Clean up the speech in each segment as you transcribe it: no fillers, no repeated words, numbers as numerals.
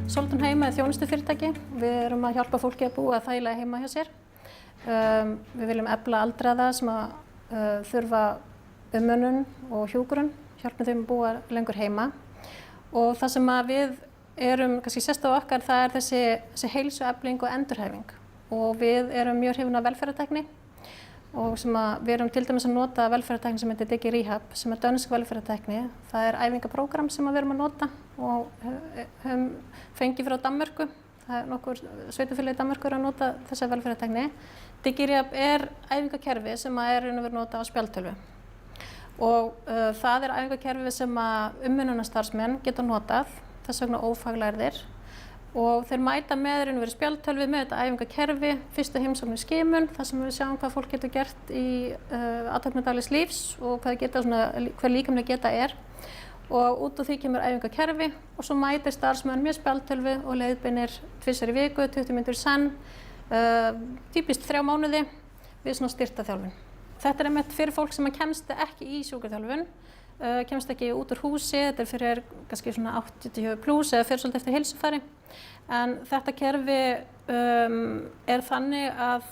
Sóltún heima er þjónustufyrirtæki. Við erum að hjálpa fólki að búa þægilega heima hjá sér. Við viljum efla aldraða sem þurfa umönnun og hjúkrun, hjálpum þeim að búa lengur heima. Og það sem við erum, kannski sérstæða okkar, það er þessi heilsuefling og endurhæfing. Og við erum mjög hrifin af velferðartækni og við erum til dæmis að nota velferðartækni sem heitir DigiRehab, sem er dönsk velferðartækni. Það er æfingaprógram sem við erum að nota og höfum fengið frá Danmörku. Það er nokkur sveitarfélög í Danmörku að nota þessa velferðartækni. DigiRehab er æfingakerfi sem er raun og veru notað á spjaldtölvu. Og það er æfingakerfi sem umönnunarstarfsmenn geta notað, þess vegna ófaglærðir. Og þeir mæta með raun og veru spjaldtölvu með þetta æfingakerfi, fyrstu heimsókn í skimun, þar sem við sjáum hvað fólk getur gert í athöfnum daglegs lífs og hver líkamleg geta er. Og út úr því kemur æfingakerfi og svo mætir starfsmenn með spjaldtölvu og leiðbeinir tvisvar í viku, 20 mínútur í senn, típist 3 mánuði við svona styrktarþjálfun. Þetta er einmitt fyrir fólk sem kemst ekki í sjúkraþjálfun, kemst ekki út úr húsi, þetta er fyrir kannski svona 80 plus eða fyrir svolítið eftir heilsufari. En þetta kerfi er þannig að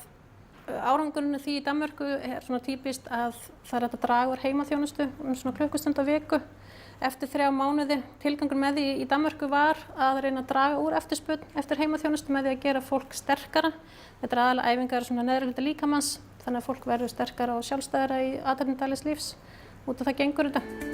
árangurinn því í Danmörku er svona típist að það er hægt að draga úr heimaþjónustu svona klukkustund á viku eftir 3 mánuði. Tilgangur með því í Danmörku var að reyna að draga úr eftirspurn eftir heimaþjónustu með því að gera fólk sterkara. Þetta er aðalega æfingar svona neðri hluta líkamans, þannig að fólk verður sterkara og sjálfstæðara í athöfnum daglegs lífs. Út af það gengur þetta.